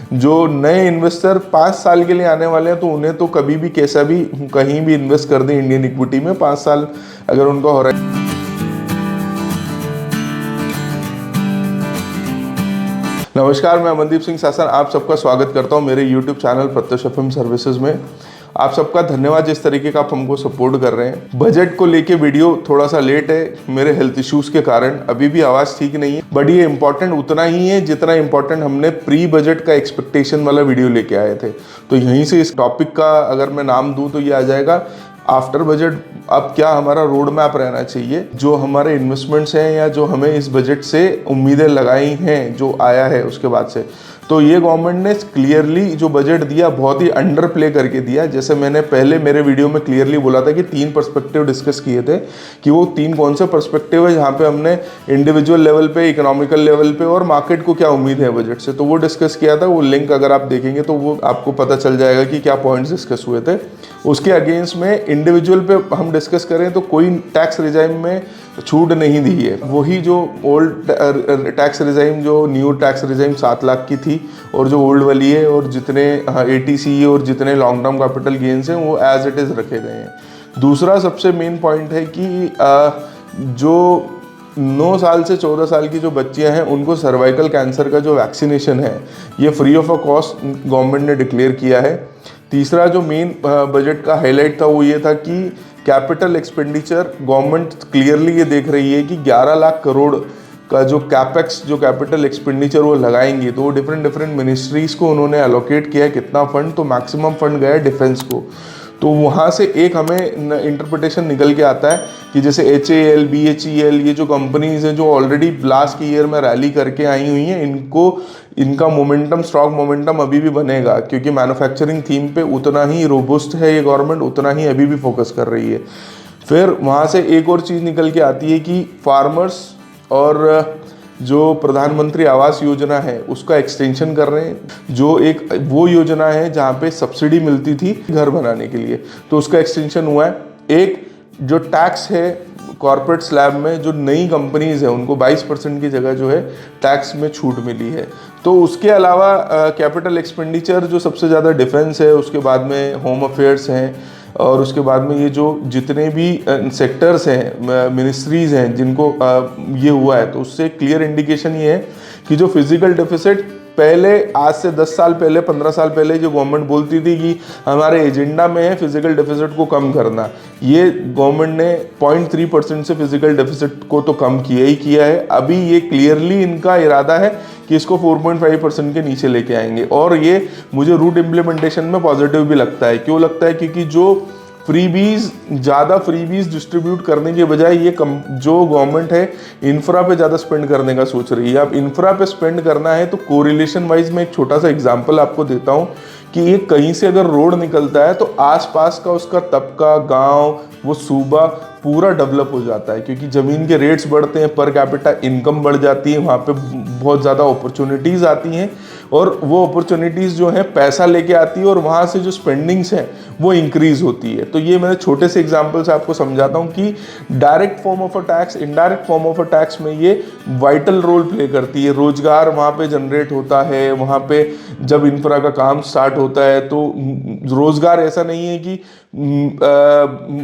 जो नए इन्वेस्टर 5 साल के लिए आने वाले हैं तो उन्हें तो कभी भी कैसा भी कहीं भी इन्वेस्ट कर दें इंडियन इक्विटी में, 5 साल अगर उनका हो रहा है। नमस्कार, मैं अमनदीप सिंह सासन आप सबका स्वागत करता हूं मेरे YouTube चैनल प्रत्यक्ष एफएम सर्विसेज में। आप सबका धन्यवाद जिस तरीके का आप हमको सपोर्ट कर रहे हैं। बजट को लेके वीडियो थोड़ा सा लेट है, मेरे हेल्थ इश्यूज के कारण अभी भी आवाज़ ठीक नहीं है, बट ये इम्पोर्टेंट उतना ही है जितना इम्पोर्टेंट हमने प्री बजट का एक्सपेक्टेशन वाला वीडियो लेके आए थे। तो यहीं से इस टॉपिक का अगर मैं नाम दूँ तो ये आ जाएगा आफ्टर बजट अब क्या हमारा रोड मैप रहना चाहिए, जो हमारे इन्वेस्टमेंट्स हैं या जो हमें इस बजट से उम्मीदें लगाई हैं जो आया है उसके बाद से। तो ये गवर्नमेंट ने क्लियरली जो बजट दिया बहुत ही अंडर प्ले करके दिया। जैसे मैंने पहले मेरे वीडियो में क्लियरली बोला था कि 3 पर्सपेक्टिव डिस्कस किए थे कि वो 3 कौन से पर्सपेक्टिव है जहाँ पे हमने इंडिविजुअल लेवल पे, इकोनॉमिकल लेवल पे और मार्केट को क्या उम्मीद है बजट से, तो वो डिस्कस किया था। वो लिंक अगर आप देखेंगे तो वो आपको पता चल जाएगा कि क्या पॉइंट्स डिस्कस हुए थे। उसके अगेंस्ट में इंडिविजुअल पे हम डिस्कस करें तो कोई टैक्स रिजाइम में छूट नहीं दी है। वही जो ओल्ड टैक्स रिजाइम, जो न्यू टैक्स रिजाइम 7 लाख की थी और जो ओल्ड वाली है, और जितने ATC और जितने लॉन्ग टर्म कैपिटल गेन्स हैं वो एज इट इज़ रखे गए हैं। दूसरा सबसे मेन पॉइंट है कि जो 9 साल से 14 साल की जो बच्चियां हैं उनको सर्वाइकल कैंसर का जो वैक्सीनेशन है ये free of a cost government ने डिक्लेयर किया है। तीसरा जो मेन बजट का हाईलाइट था वो ये था कि कैपिटल एक्सपेंडिचर गवर्नमेंट क्लियरली ये देख रही है कि 11 लाख करोड़ का जो कैपेक्स, जो कैपिटल एक्सपेंडिचर वो लगाएंगी, तो वो डिफरेंट मिनिस्ट्रीज को उन्होंने एलोकेट किया है कितना फंड, तो मैक्सिमम फंड गया है डिफेंस को। तो वहाँ से एक हमें इंटरप्रिटेशन निकल के आता है कि जैसे HAL, BHEL ये जो कंपनीज हैं जो ऑलरेडी लास्ट ईयर में रैली करके आई हुई हैं, इनका मोमेंटम, स्ट्रॉन्ग मोमेंटम अभी भी बनेगा, क्योंकि मैन्युफैक्चरिंग थीम पे उतना ही रोबस्ट है ये गवर्नमेंट, उतना ही अभी भी फोकस कर रही है। फिर वहाँ से एक और चीज़ निकल के आती है कि फार्मर्स और जो प्रधानमंत्री आवास योजना है उसका एक्सटेंशन कर रहे हैं। जो एक वो योजना है जहाँ पे सब्सिडी मिलती थी घर बनाने के लिए, तो उसका एक्सटेंशन हुआ है। एक जो टैक्स है कॉर्पोरेट स्लैब में, जो नई कंपनीज है उनको 22% की जगह जो है टैक्स में छूट मिली है। तो उसके अलावा कैपिटल एक्सपेंडिचर जो सबसे ज़्यादा डिफेंस है, उसके बाद में होम अफेयर्स हैं, और उसके बाद में ये जो जितने भी सेक्टर्स हैं, मिनिस्ट्रीज हैं जिनको ये हुआ है, तो उससे क्लियर इंडिकेशन ये है कि जो फिजिकल डेफिसिट पहले, आज से 10 साल पहले, 15 साल पहले जो गवर्नमेंट बोलती थी कि हमारे एजेंडा में है फिजिकल डेफिसिट को कम करना, ये गवर्नमेंट ने 0.3% से फिजिकल डेफिसिट को तो कम किया ही किया है। अभी ये क्लियरली इनका इरादा है कि इसको 4.5% के नीचे लेके आएंगे, और ये मुझे रूट इम्प्लीमेंटेशन में पॉजिटिव भी लगता है। क्यों लगता है? क्योंकि जो ज़्यादा फ्रीबीज डिस्ट्रीब्यूट करने के बजाय ये जो गवर्नमेंट है इंफ्रा पे ज़्यादा स्पेंड करने का सोच रही है। अब इंफ्रा पे स्पेंड करना है तो कोरिलेशन वाइज मैं एक छोटा सा एग्जांपल आपको देता हूँ कि ये कहीं से अगर रोड निकलता है तो आसपास का उसका तबका, गांव, वो सूबा पूरा डेवलप हो जाता है, क्योंकि ज़मीन के रेट्स बढ़ते हैं, पर कैपिटा इनकम बढ़ जाती है, वहाँ पे बहुत ज़्यादा अपॉर्चुनिटीज़ आती हैं, और वो अपॉर्चुनिटीज़ जो हैं पैसा लेके आती है, और वहाँ से जो स्पेंडिंग्स हैं वो इंक्रीज़ होती है। तो ये मैंने छोटे से एग्जांपल से आपको समझाता हूँ कि direct form of a tax, indirect form of a tax में ये वाइटल रोल प्ले करती है। रोजगार वहाँ पे जनरेट होता है, वहाँ पे जब इंफ्रा का काम स्टार्ट होता है तो रोजगार ऐसा नहीं है कि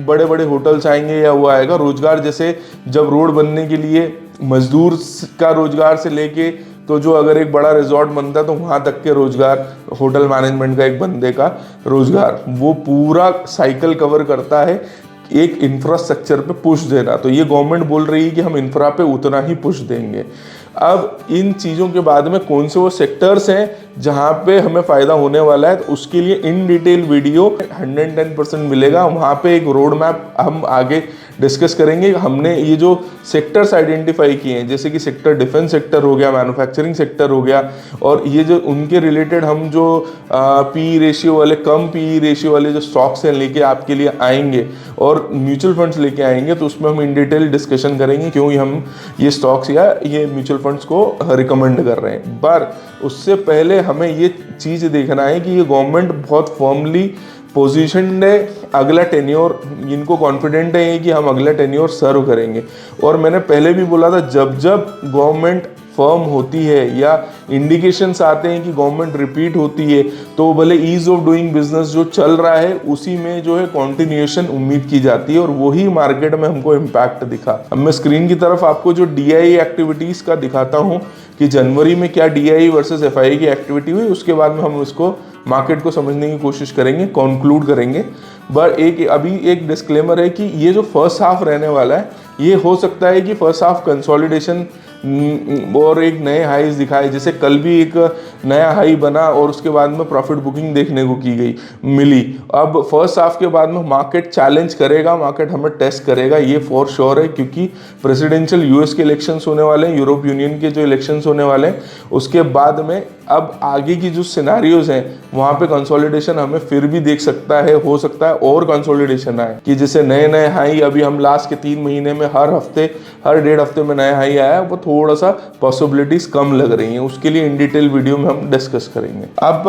बड़े बड़े होटल्स आएंगे या वो आएगा। रोजगार जैसे जब रोड बनने के लिए मजदूर का रोजगार से लेके, तो जो अगर एक बड़ा रिजॉर्ट बनता है तो वहाँ तक के रोजगार, होटल मैनेजमेंट का एक बंदे का रोजगार, वो पूरा साइकिल कवर करता है एक इंफ्रास्ट्रक्चर पे पुश देना। तो ये गवर्नमेंट बोल रही है कि हम इंफ्रा पे उतना ही पुश देंगे। अब इन चीज़ों के बाद में कौन से वो सेक्टर्स हैं जहाँ पे हमें फ़ायदा होने वाला है, तो उसके लिए इन डिटेल वीडियो 110% मिलेगा। वहाँ पे एक रोड मैप हम आगे डिस्कस करेंगे। हमने ये जो सेक्टर्स आइडेंटिफाई किए हैं, जैसे कि सेक्टर डिफेंस सेक्टर हो गया, मैन्युफैक्चरिंग सेक्टर हो गया, और ये जो उनके रिलेटेड हम जो PE रेशियो वाले, कम PE रेशियो वाले जो स्टॉक्स हैं लेके आपके लिए आएंगे, और म्यूचुअल फंड्स लेके आएंगे, तो उसमें हम इन डिटेल डिस्कशन करेंगे क्यों हम ये स्टॉक्स या ये म्यूचुअल फंड्स को रिकमेंड कर रहे हैं। पर उससे पहले हमें ये चीज़ देखना है कि ये गवर्नमेंट बहुत फर्मली पोजीशनड है, अगला टेन्योर इनको कॉन्फिडेंट है कि हम अगला टेन्योर सर्व करेंगे। और मैंने पहले भी बोला था, जब जब गवर्नमेंट फर्म होती है या इंडिकेशंस आते हैं कि गवर्नमेंट रिपीट होती है, तो भले ईज ऑफ डूइंग बिजनेस जो चल रहा है उसी में जो है कंटिन्यूएशन उम्मीद की जाती है और वही मार्केट में हमको इम्पैक्ट दिखा। अब मैं स्क्रीन की तरफ आपको जो DII एक्टिविटीज का दिखाता हूँ कि जनवरी में क्या DII वर्सेस FII की एक्टिविटी हुई, उसके बाद में हम इसको मार्केट को समझने की कोशिश करेंगे, कंक्लूड करेंगे। बट अभी एक डिस्क्लेमर है कि ये जो फर्स्ट हाफ रहने वाला है, ये हो सकता है कि फर्स्ट हाफ कंसोलिडेशन और एक नए हाईज दिखाए, जैसे कल भी एक नया हाई बना और उसके बाद में प्रॉफिट बुकिंग देखने को मिली। अब फर्स्ट हाफ के बाद में मार्केट चैलेंज करेगा, मार्केट हमें टेस्ट करेगा, ये फॉर श्योर है, क्योंकि प्रेसिडेंशियल US के इलेक्शंस होने वाले हैं, यूरोप यूनियन के जो इलेक्शंस होने वाले हैं, उसके बाद में अब आगे की जो सिनारियोज हैं वहाँ पे कंसोलिडेशन हमें फिर भी देख सकता है, हो सकता है और कंसोलिडेशन आए, कि जैसे नए हाई अभी हम लास्ट के 3 महीने में हर हफ्ते हर 1.5 हफ्ते में नया हाई आया, वो थोड़ा सा पॉसिबिलिटीज कम लग रही हैं। उसके लिए इन डिटेल वीडियो में हम डिस्कस करेंगे। अब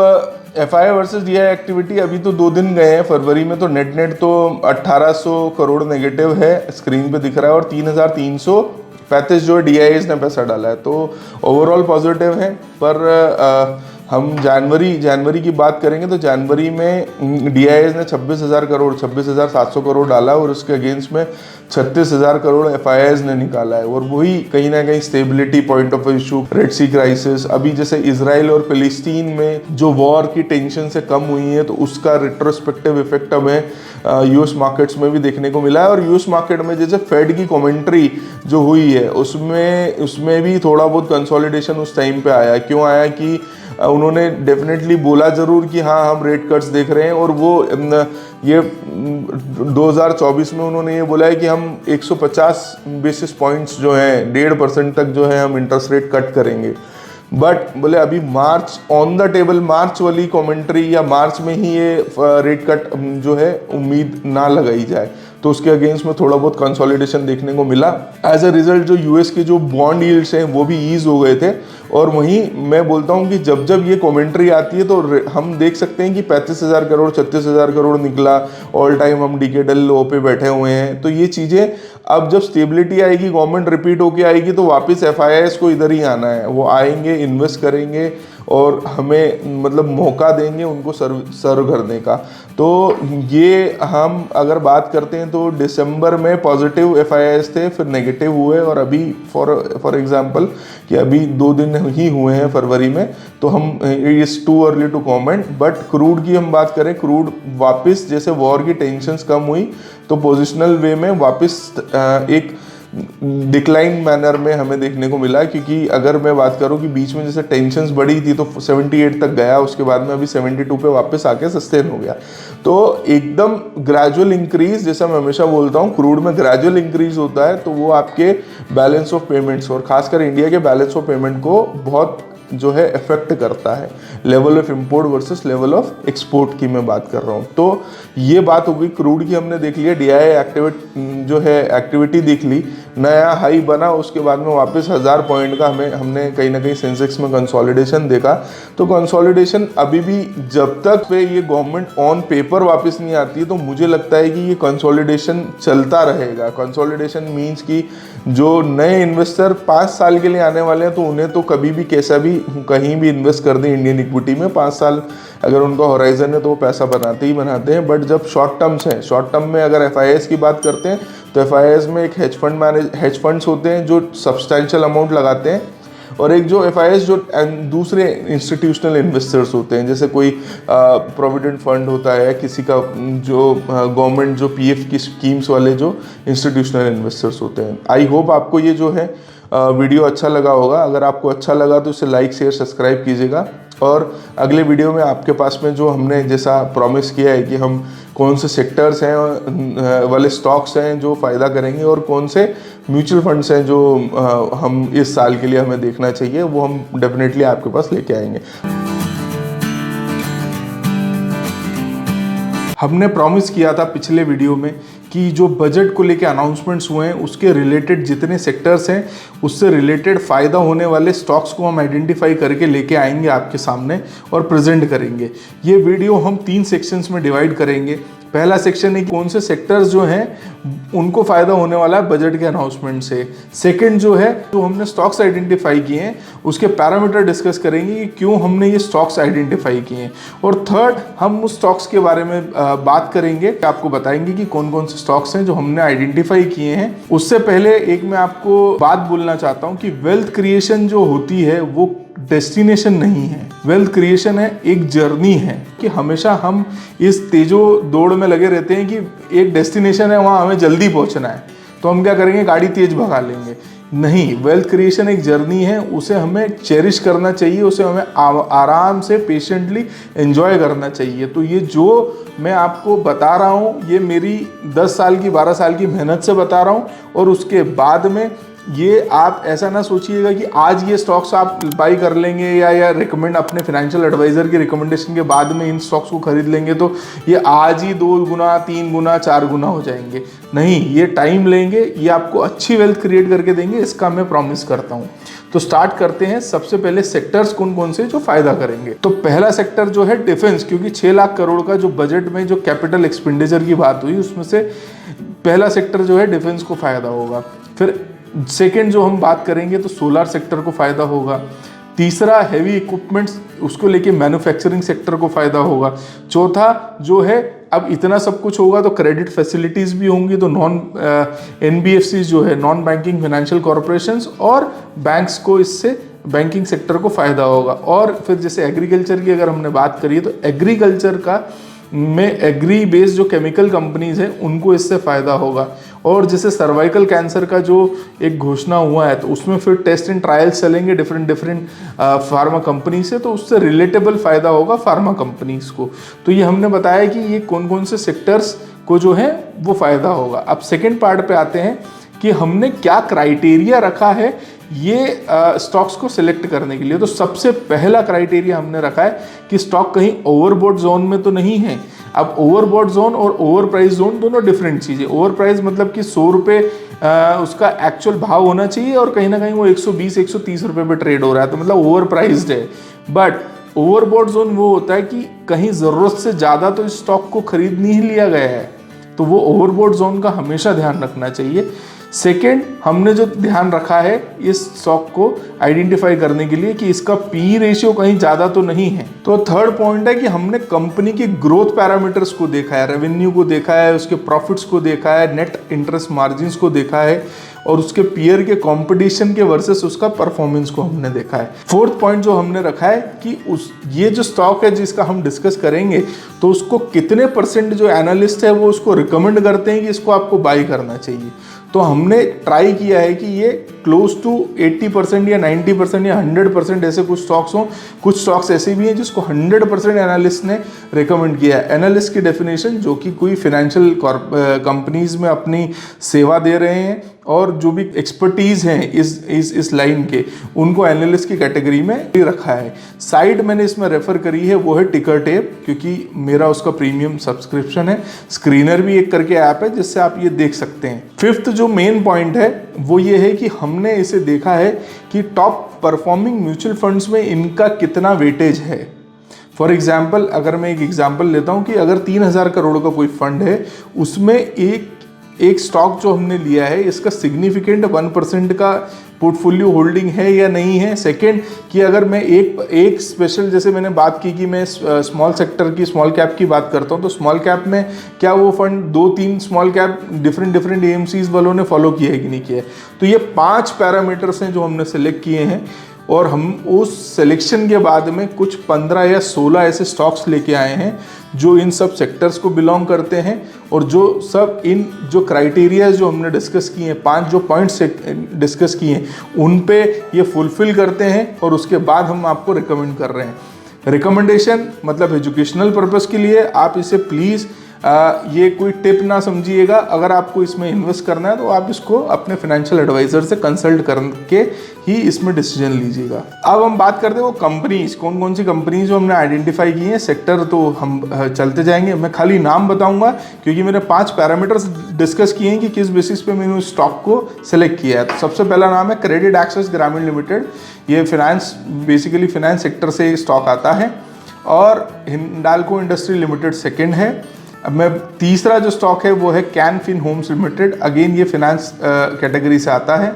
FII वर्सेस DII एक्टिविटी अभी तो 2 दिन गए हैं फरवरी में, तो नेट तो 1800 करोड़ नेगेटिव है, स्क्रीन पे दिख रहा है, और 3335 जो DIIs ने पैसा डाला है, तो ओवरऑल पॉजिटिव है। पर हम जनवरी की बात करेंगे तो जनवरी में DIIs ने 26,700 करोड़ डाला और उसके अगेंस्ट में 36,000 करोड़ FIIs ने निकाला है। और वही कहीं ना कहीं stability point of issue, Red Sea crisis, अभी जैसे इजराइल और फिलिस्तीन में जो वॉर की टेंशन से कम हुई है, तो उसका रिट्रोस्पेक्टिव इफेक्ट हमें US मार्केट्स में भी देखने को मिला है। और US मार्केट में जैसे फेड की कमेंट्री जो हुई है उसमें भी थोड़ा बहुत कंसोलिडेशन उस टाइम पे आया। क्यों आया कि उन्होंने डेफिनेटली बोला जरूर कि हाँ हम रेट कट्स देख रहे हैं, और वो ये 2024 में उन्होंने ये बोला है कि हम 150 बेसिस पॉइंट्स जो हैं 1.5% तक जो है हम इंटरेस्ट रेट कट करेंगे। बट बोले अभी मार्च ऑन द टेबल, मार्च वाली कमेंट्री या मार्च में ही ये रेट कट जो है उम्मीद ना लगाई जाए, तो उसके अगेंस्ट में थोड़ा बहुत कंसोलिडेशन देखने को मिला। एज अ रिजल्ट जो US के जो बॉन्ड यील्ड्स हैं वो भी ईज हो गए थे। और वहीं मैं बोलता हूं कि जब ये कमेंट्री आती है तो हम देख सकते हैं कि 35,000 करोड़ 36,000 करोड़ निकला, ऑल टाइम हम डिकेडल लो पे बैठे हुए हैं। तो ये चीज़ें अब जब स्टेबिलिटी आएगी, गवर्नमेंट रिपीट होके आएगी, तो वापस FIIs को इधर ही आना है, वो आएंगे, इन्वेस्ट करेंगे और हमें मतलब मौका देंगे उनको सर्व करने का। तो ये हम अगर बात करते हैं तो दिसंबर में पॉजिटिव FIIs थे, फिर नेगेटिव हुए, और अभी फॉर एग्जांपल कि अभी 2 दिन ही हुए हैं फरवरी में, तो हम it's too early to comment. But crude की हम बात करें, क्रूड वापस जैसे वॉर की टेंशन्स कम हुई तो पोजिशनल वे में वापस एक डिक्लाइन मैनर में हमें देखने को मिला। क्योंकि अगर मैं बात करूं कि बीच में जैसे टेंशन्स बढ़ी थी तो 78 तक गया, उसके बाद में अभी 72 पे वापस आके सस्टेन हो गया। तो एकदम ग्रेजुअल इंक्रीज, जैसा मैं हमेशा बोलता हूं क्रूड में ग्रेजुअल इंक्रीज होता है, तो वो आपके बैलेंस ऑफ पेमेंट्स और खासकर इंडिया के बैलेंस ऑफ पेमेंट को बहुत जो है इफेक्ट करता है। Level of import versus level of export की मैं बात कर रहा हूँ। तो ये बात हो गई क्रूड की, हमने देख लिया। DII जो है एक्टिविटी देख ली, नया हाई बना, उसके बाद में वापस 1000 पॉइंट का हमने कहीं ना कहीं सेंसेक्स में कंसोलिडेशन देखा। तो कंसोलिडेशन अभी भी जब तक पे ये गवर्नमेंट ऑन पेपर वापस नहीं आती है, तो मुझे लगता है कि ये कंसोलिडेशन चलता रहेगा। कंसोलिडेशन मीन्स कि जो नए इन्वेस्टर 5 साल के लिए आने वाले हैं, तो उन्हें तो कभी भी कैसा भी कहीं भी इन्वेस्ट कर दें इंडियन इक्विटी में, 5 साल अगर उनका होराइजन है तो वो पैसा बनाते ही बनाते हैं। बट जब शॉर्ट टर्म्स हैं, शॉर्ट टर्म में अगर FIIs की बात करते हैं तो FIIs में एक हेज फंड्स होते हैं जो सब्सटैंशियल अमाउंट लगाते हैं, और एक जो FIIs जो दूसरे इंस्टीट्यूशनल इन्वेस्टर्स होते हैं, जैसे कोई प्रोविडेंट फंड होता है, किसी का जो गवर्नमेंट जो PF की स्कीम्स वाले जो इंस्टीट्यूशनल इन्वेस्टर्स होते हैं। आई होप आपको ये जो है वीडियो अच्छा लगा होगा। अगर आपको अच्छा लगा तो इसे लाइक शेयर सब्सक्राइब कीजिएगा, और अगले वीडियो में आपके पास में जो हमने जैसा प्रॉमिस किया है कि हम कौन से सेक्टर्स हैं वाले स्टॉक्स हैं जो फ़ायदा करेंगे, और कौन से म्यूचुअल फंड्स हैं जो हम इस साल के लिए हमें देखना चाहिए, वो हम डेफिनेटली आपके पास लेके आएंगे। हमने प्रॉमिस किया था पिछले वीडियो में कि जो बजट को लेके अनाउंसमेंट्स हुए हैं उसके रिलेटेड जितने सेक्टर्स हैं उससे रिलेटेड फ़ायदा होने वाले स्टॉक्स को हम आइडेंटिफाई करके लेके आएंगे आपके सामने और प्रेजेंट करेंगे। ये वीडियो हम 3 सेक्शंस में डिवाइड करेंगे। पहला सेक्शन है कि कौन से सेक्टर्स जो हैं उनको फ़ायदा होने वाला है बजट के अनाउंसमेंट से। सेकंड जो है, जो हमने स्टॉक्स आइडेंटिफाई किए हैं उसके पैरामीटर डिस्कस करेंगे कि क्यों हमने ये स्टॉक्स आइडेंटिफाई किए हैं। और थर्ड, हम उस स्टॉक्स के बारे में बात करेंगे, आपको बताएंगे कि कौन कौन से स्टॉक्स हैं जो हमने आइडेंटिफाई किए हैं। उससे पहले एक मैं आपको बात बोलना चाहता हूँ कि वेल्थ क्रिएशन जो होती है वो डेस्टिनेशन नहीं है, वेल्थ क्रिएशन है एक जर्नी है। कि हमेशा हम इस तेजो दौड़ में लगे रहते हैं कि एक डेस्टिनेशन है, वहाँ हमें जल्दी पहुँचना है, तो हम क्या करेंगे, गाड़ी तेज भगा लेंगे। नहीं, वेल्थ क्रिएशन एक जर्नी है, उसे हमें चेरिश करना चाहिए, उसे हमें आराम से पेशेंटली एंजॉय करना चाहिए। तो ये जो मैं आपको बता रहा हूँ ये मेरी 10 साल की 12 साल की मेहनत से बता रहा हूँ। और उसके बाद में ये आप ऐसा ना सोचिएगा कि आज ये स्टॉक्स आप बाई कर लेंगे या रिकमेंड अपने फाइनेंशियल एडवाइज़र की रिकमेंडेशन के बाद में इन स्टॉक्स को खरीद लेंगे तो ये आज ही 2 गुना 3 गुना 4 गुना हो जाएंगे। नहीं, ये टाइम लेंगे, ये आपको अच्छी वेल्थ क्रिएट करके देंगे, इसका मैं प्रॉमिस करता हूँ। तो स्टार्ट करते हैं। सबसे पहले सेक्टर्स कौन कौन से जो फायदा करेंगे। तो पहला सेक्टर जो है डिफेंस, क्योंकि 6 लाख करोड़ का जो बजट में जो कैपिटल एक्सपेंडिचर की बात हुई उसमें से पहला सेक्टर जो है डिफेंस को फायदा होगा। फिर सेकेंड जो हम बात करेंगे तो सोलार सेक्टर को फ़ायदा होगा। तीसरा हैवी इक्विपमेंट्स, उसको लेके मैन्युफैक्चरिंग सेक्टर को फ़ायदा होगा। चौथा जो है, अब इतना सब कुछ होगा तो क्रेडिट फैसिलिटीज़ भी होंगी, तो NBFCs जो है, नॉन बैंकिंग फाइनेंशियल कॉरपोरेशंस, और बैंक्स को इससे बैंकिंग सेक्टर को फ़ायदा होगा। और फिर जैसे एग्रीकल्चर की अगर हमने बात करी तो एग्रीकल्चर का में एग्री बेस्ड जो केमिकल कंपनीज हैं उनको इससे फ़ायदा होगा। और जैसे सर्वाइकल कैंसर का जो एक घोषणा हुआ है तो उसमें फिर टेस्ट एंड ट्रायल्स चलेंगे डिफरेंट फार्मा कंपनी से, तो उससे रिलेटेबल फ़ायदा होगा फार्मा कंपनीज को। तो ये हमने बताया कि ये कौन कौन से सेक्टर्स को जो है वो फ़ायदा होगा। अब सेकेंड पार्ट पे आते हैं कि हमने क्या क्राइटेरिया रखा है ये स्टॉक्स को सिलेक्ट करने के लिए। तो सबसे पहला क्राइटेरिया हमने रखा है कि स्टॉक कहीं ओवरबॉट जोन में तो नहीं है। अब ओवरबॉट जोन और ओवर प्राइस जोन दोनों डिफरेंट चीज़ें। ओवर प्राइस मतलब कि 100 रुपये उसका एक्चुअल भाव होना चाहिए और कहीं ना कहीं वो 120-130 रुपये पे ट्रेड हो रहा है, तो मतलब ओवर प्राइस्ड है। बट ओवरबॉट जोन वो होता है कि कहीं ज़रूरत से ज़्यादा तो इस स्टॉक को खरीद नहीं लिया गया है, तो वो ओवरबॉट जोन का हमेशा ध्यान रखना चाहिए। सेकेंड, हमने जो ध्यान रखा है इस स्टॉक को आइडेंटिफाई करने के लिए कि इसका पी रेशियो कहीं ज़्यादा तो नहीं है। तो थर्ड पॉइंट है कि हमने कंपनी के ग्रोथ पैरामीटर्स को देखा है, रेवेन्यू को देखा है, उसके प्रॉफिट्स को देखा है, नेट इंटरेस्ट मार्जिन्स को देखा है, और उसके पीयर के कंपटीशन के वर्सेस उसका परफॉर्मेंस को हमने देखा है। फोर्थ पॉइंट जो हमने रखा है कि ये जो स्टॉक है जिसका हम डिस्कस करेंगे तो उसको कितने % जो एनालिस्ट है वो उसको रिकमेंड करते हैं कि इसको आपको बाई करना चाहिए। तो हमने ट्राई किया है कि ये क्लोज टू 80% या 90% या 100% ऐसे कुछ स्टॉक्स हों। कुछ स्टॉक्स ऐसे भी हैं जिसको 100% एनालिस्ट ने रिकमेंड किया है। एनालिस्ट की डेफिनेशन जो कि कोई फाइनेंशियल कंपनीज में अपनी सेवा दे रहे हैं और जो भी एक्सपर्टीज़ हैं इस लाइन के, उनको एनालिस्ट की कैटेगरी में रखा है। साइड मैंने इसमें रेफर करी है वो है टिकर टेप, क्योंकि मेरा उसका प्रीमियम सब्सक्रिप्शन है। स्क्रीनर भी एक करके ऐप है जिससे आप ये देख सकते हैं। फिफ्थ जो मेन पॉइंट है वो ये है कि हमने इसे देखा है कि टॉप परफॉर्मिंग म्यूचुअल फंड्स में इनका कितना वेटेज है। फॉर एग्जाम्पल, अगर मैं एक एग्जाम्पल लेता हूँ कि अगर 3000 करोड़ का कोई फंड है, उसमें एक स्टॉक जो हमने लिया है इसका सिग्निफिकेंट 1% का पोर्टफोलियो होल्डिंग है या नहीं है। सेकंड, कि अगर मैं एक स्पेशल, जैसे मैंने बात की कि मैं स्मॉल सेक्टर की, स्मॉल कैप की बात करता हूँ, तो स्मॉल कैप में क्या वो fund 2-3 small cap different AMCs वालों ने फॉलो किया है कि नहीं किया है। तो ये 5 पैरामीटर्स हैं जो हमने सेलेक्ट किए हैं, और हम उस सिलेक्शन के बाद में कुछ 15 या 16 ऐसे स्टॉक्स लेके आए हैं जो इन सब सेक्टर्स को बिलोंग करते हैं, और जो सब इन जो क्राइटेरिया जो हमने डिस्कस किए हैं, 5 जो पॉइंट्स डिस्कस किए हैं, उन पे ये फुलफिल करते हैं, और उसके बाद हम आपको रिकमेंड कर रहे हैं। रिकमेंडेशन मतलब एजुकेशनल पर्पस के लिए, आप इसे प्लीज़ ये कोई टिप ना समझिएगा। अगर आपको इसमें इन्वेस्ट करना है तो आप इसको अपने फाइनेंशियल एडवाइजर से कंसल्ट करके ही इसमें डिसीजन लीजिएगा। अब हम बात करते हैं वो कंपनीज, कौन कौन सी कंपनीज जो हमने आइडेंटिफाई की हैं। सेक्टर तो हम चलते जाएंगे, मैं खाली नाम बताऊंगा क्योंकि मैंने 5 पैरामीटर्स डिस्कस किए हैं कि किस बेसिस पे मैंने उस स्टॉक को सिलेक्ट किया है। तो सबसे पहला नाम है क्रेडिट एक्सेस ग्रामीण लिमिटेड। ये फाइनेंस, बेसिकली फाइनेंस सेक्टर से स्टॉक आता है। और हिंडाल्को इंडस्ट्री लिमिटेड सेकेंड है। अब मैं तीसरा जो स्टॉक है वो है कैन फिन होम्स लिमिटेड, अगेन ये फिनेंस कैटेगरी से आता है।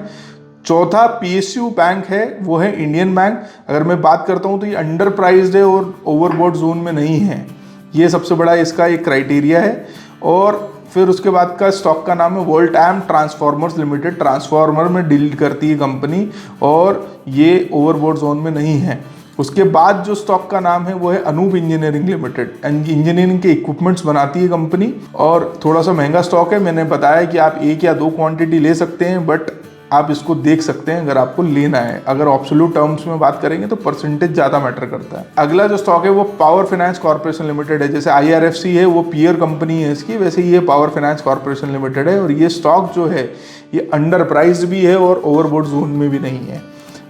चौथा PSU बैंक है, वो है इंडियन बैंक। अगर मैं बात करता हूँ तो ये अंडर प्राइस्ड है और ओवरबॉट जोन में नहीं है, ये सबसे बड़ा इसका एक क्राइटेरिया है। और फिर उसके बाद का स्टॉक का नाम है वोल्टैम ट्रांसफॉर्मर्स लिमिटेड, ट्रांसफॉर्मर में डील करती है कंपनी और ये ओवरबॉट जोन में नहीं है। उसके बाद जो स्टॉक का नाम है वो है अनूप इंजीनियरिंग लिमिटेड, इंजीनियरिंग के इक्विपमेंट्स बनाती है कंपनी और थोड़ा सा महंगा स्टॉक है। मैंने बताया कि आप 1 या 2 क्वांटिटी ले सकते हैं, बट आप इसको देख सकते हैं अगर आपको लेना है। अगर एब्सोल्यूट टर्म्स में बात करेंगे तो परसेंटेज ज़्यादा मैटर करता है। अगला जो स्टॉक है वो पावर फाइनेंस कॉर्पोरेशन लिमिटेड है। जैसे IRFC है वो पीयर कंपनी है इसकी, वैसे ये पावर फाइनेंस कॉर्पोरेशन लिमिटेड है और ये स्टॉक जो है ये अंडर प्राइस्ड भी है और ओवरबॉट जोन में भी नहीं है।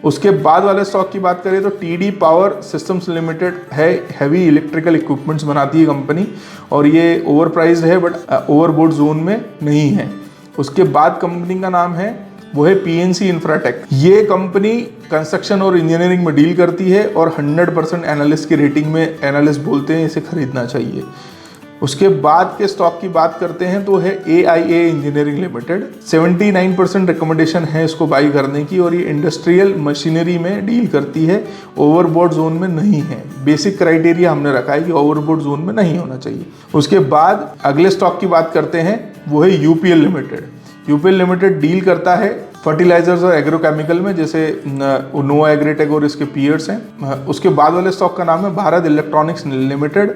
उसके बाद वाले स्टॉक की बात करें तो TD पावर सिस्टम्स लिमिटेड है, हैवी इलेक्ट्रिकल इक्विपमेंट्स बनाती है कंपनी और ये ओवर प्राइस्ड है बट ओवरबॉट जोन में नहीं है। उसके बाद कंपनी का नाम है वो है PNC इंफ्राटेक। ये कंपनी कंस्ट्रक्शन और इंजीनियरिंग में डील करती है और 100% एनालिस्ट की रेटिंग में एनालिस्ट बोलते हैं इसे खरीदना चाहिए। उसके बाद के स्टॉक की बात करते हैं तो है AIA इंजीनियरिंग लिमिटेड। 79% रिकमेंडेशन है इसको बाई करने की और ये इंडस्ट्रियल मशीनरी में डील करती है, ओवरबॉट जोन में नहीं है। बेसिक क्राइटेरिया हमने रखा है कि ओवरबॉट जोन में नहीं होना चाहिए। उसके बाद अगले स्टॉक की बात करते हैं वो है UPL limited. UPL limited deal करता है फर्टिलाइजर्स और एग्रोकेमिकल में, जैसे नोवा एग्रीटेक और इसके पीयर्स हैं। उसके बाद वाले स्टॉक का नाम है Bharat electronics limited.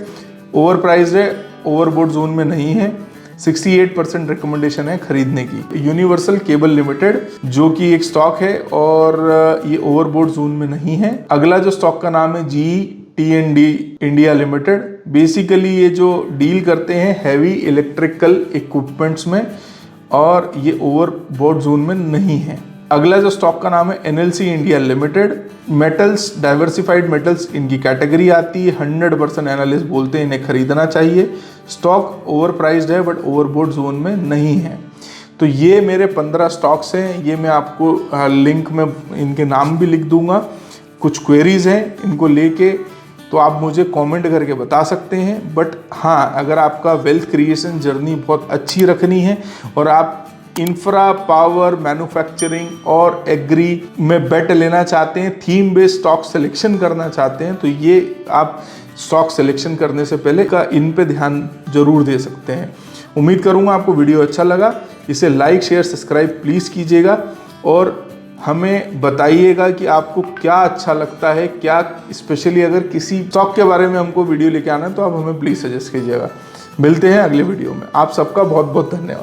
Over price है, ओवरबॉट जोन में नहीं है, 68% रिकमेंडेशन है खरीदने की। यूनिवर्सल केबल लिमिटेड जो कि एक स्टॉक है और ये ओवरबॉट जोन में नहीं है। अगला जो स्टॉक का नाम है GE-T&D इंडिया लिमिटेड। बेसिकली ये जो डील करते हैं हैवी इलेक्ट्रिकल इक्विपमेंट्स में और ये ओवरबॉट जोन में नहीं है। अगला जो स्टॉक का नाम है NLC India limited. Metals, diversified metals इनकी कैटेगरी आती है। 100% एनालिस्ट बोलते हैं इन्हें खरीदना चाहिए। स्टॉक ओवर प्राइस्ड है बट ओवरबॉट जोन में नहीं है। तो ये मेरे 15 स्टॉक्स हैं, ये मैं आपको लिंक में इनके नाम भी लिख दूंगा। कुछ क्वेरीज हैं इनको लेके तो आप मुझे कमेंट करके बता सकते हैं। बट हाँ, अगर आपका वेल्थ क्रिएशन जर्नी बहुत अच्छी रखनी है और आप इंफ्रा, पावर, मैन्युफैक्चरिंग और एग्री में बेट लेना चाहते हैं, थीम बेस्ड स्टॉक सिलेक्शन करना चाहते हैं, तो ये आप स्टॉक सिलेक्शन करने से पहले का इन पे ध्यान जरूर दे सकते हैं। उम्मीद करूँगा आपको वीडियो अच्छा लगा। इसे लाइक, शेयर, सब्सक्राइब प्लीज़ कीजिएगा और हमें बताइएगा कि आपको क्या अच्छा लगता है, क्या स्पेशली अगर किसी स्टॉक के बारे में हमको वीडियो लेके आना है तो आप हमें प्लीज़ सजेस्ट कीजिएगा। मिलते हैं अगले वीडियो में। आप सबका बहुत बहुत धन्यवाद।